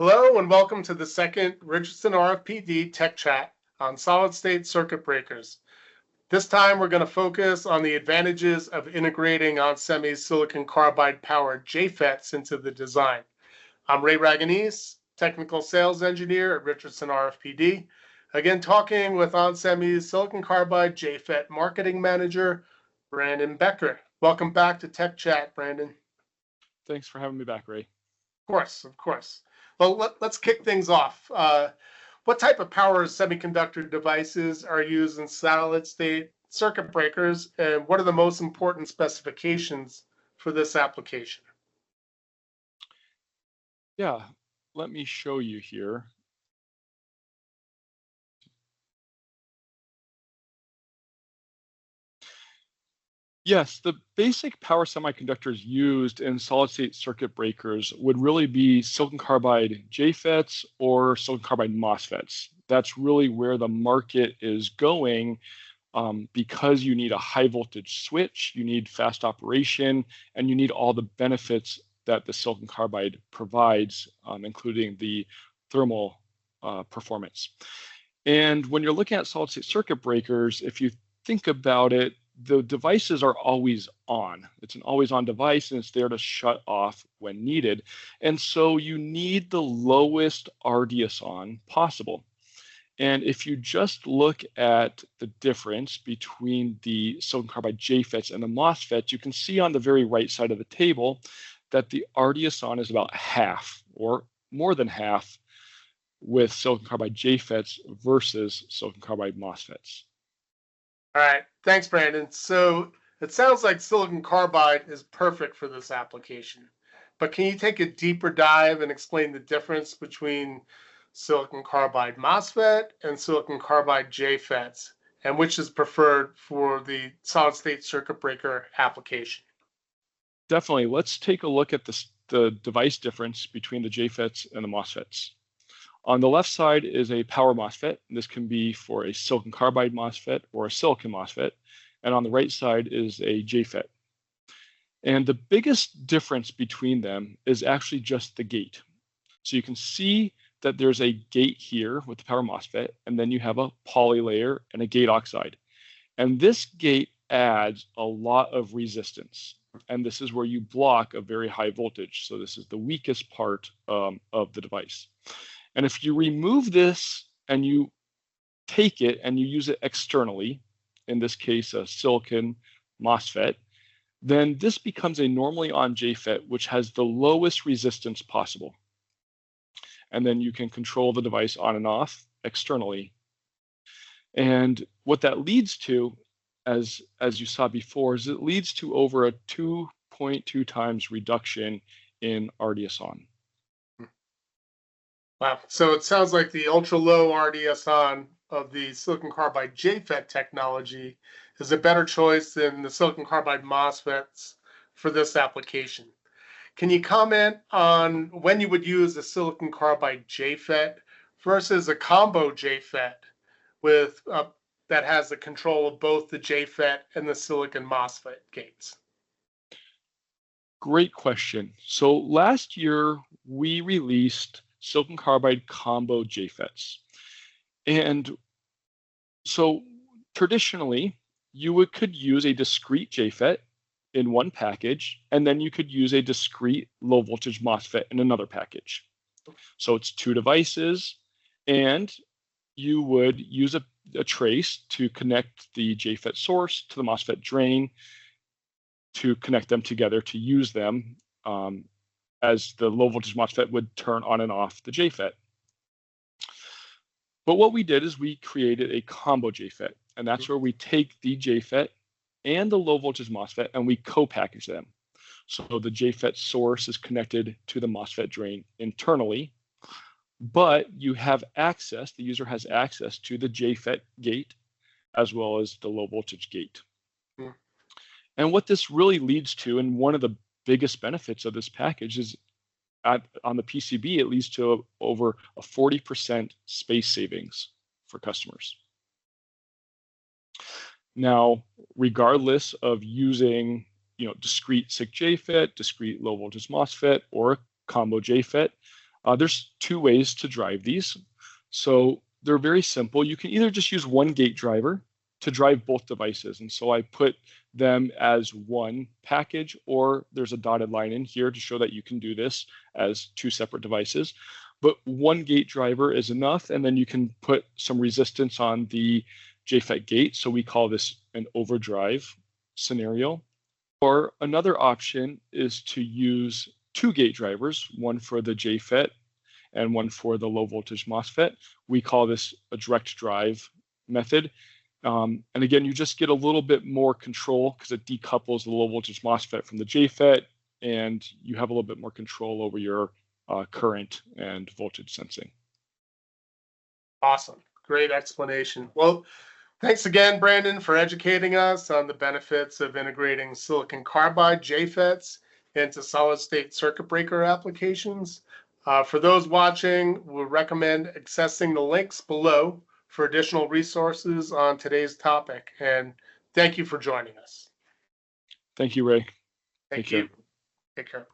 Hello and welcome to the second Richardson RFPD Tech Chat on solid-state circuit breakers. This time we're going to focus on the advantages of integrating onsemi's silicon carbide powered JFETs into the design. I'm Ray Raganese, Technical Sales Engineer at Richardson RFPD. Again, talking with onsemi's silicon carbide JFET Marketing Manager, Brandon Becker. Welcome back to Tech Chat, Brandon. Thanks for having me back, Ray. Of course. Well, let's kick things off. What type of power semiconductor devices are used in solid-state circuit breakers, and what are the most important specifications for this application? Yeah, let me show you here. Yes, the basic power semiconductors used in solid-state circuit breakers would really be silicon carbide JFETs or silicon carbide MOSFETs. That's really where the market is going because you need a high voltage switch, you need fast operation, and you need all the benefits that the silicon carbide provides, including the thermal performance. And when you're looking at solid-state circuit breakers, if you think about it, the devices are always on. It's an always-on device, and it's there to shut off when needed. And so you need the lowest RDS on possible. And if you just look at the difference between the silicon carbide JFETs and the MOSFETs, you can see on the very right side of the table that the RDS on is about half or more than half with silicon carbide JFETs versus silicon carbide MOSFETs. All right, thanks, Brandon. So it sounds like silicon carbide is perfect for this application, but can you take a deeper dive and explain the difference between silicon carbide MOSFET and silicon carbide JFETs, and which is preferred for the solid-state circuit breaker application? Definitely. Let's take a look at the device difference between the JFETs and the MOSFETs. On the left side is a power MOSFET. This can be for a silicon carbide MOSFET or a silicon MOSFET. And on the right side is a JFET. And the biggest difference between them is actually just the gate. So you can see that there's a gate here with the power MOSFET, and then you have a poly layer and a gate oxide. And this gate adds a lot of resistance. And this is where you block a very high voltage. So this is the weakest part of the device. And if you remove this and you take it and you use it externally, in this case, a silicon MOSFET, then this becomes a normally on JFET, which has the lowest resistance possible. And then you can control the device on and off externally. And what that leads to, as you saw before, is it leads to over a 2.2 times reduction in RDS on. Wow. So it sounds like the ultra-low RDS on of the silicon carbide JFET technology is a better choice than the silicon carbide MOSFETs for this application. Can you comment on when you would use a silicon carbide JFET versus a combo JFET with that has the control of both the JFET and the silicon MOSFET gates? Great question. So last year we released silicon carbide combo JFETs. And so traditionally, you could use a discrete JFET in one package, and then you could use a discrete low voltage MOSFET in another package. So it's two devices, and you would use a trace to connect the JFET source to the MOSFET drain to connect them together to use them as the low voltage MOSFET would turn on and off the JFET. But what we did is we created a combo JFET, and that's where we take the JFET and the low voltage MOSFET and we co-package them. So the JFET source is connected to the MOSFET drain internally, but you have access, the user has access to the JFET gate as well as the low voltage gate. And what this really leads to, and one of the biggest benefits of this package is on the PCB, it leads to over a 40% space savings for customers. Now, regardless of using discrete SiC JFET, discrete low voltage MOSFET, or a combo JFET, There's two ways to drive these. So they're very simple. You can either just use one gate driver to drive both devices. And so I put them as one package, or there's a dotted line in here to show that you can do this as two separate devices. But one gate driver is enough, and then you can put some resistance on the JFET gate. So we call this an overdrive scenario. Or another option is to use two gate drivers, one for the JFET and one for the low voltage MOSFET. We call this a direct drive method. And again, you just get a little bit more control because it decouples the low voltage MOSFET from the JFET, and you have a little bit more control over your current and voltage sensing. Awesome. Great explanation. Well, thanks again, Brandon, for educating us on the benefits of integrating silicon carbide JFETs into solid-state circuit breaker applications. For those watching, we recommend accessing the links below for additional resources on today's topic. And thank you for joining us. Thank you, Ray. Thank you. Take care.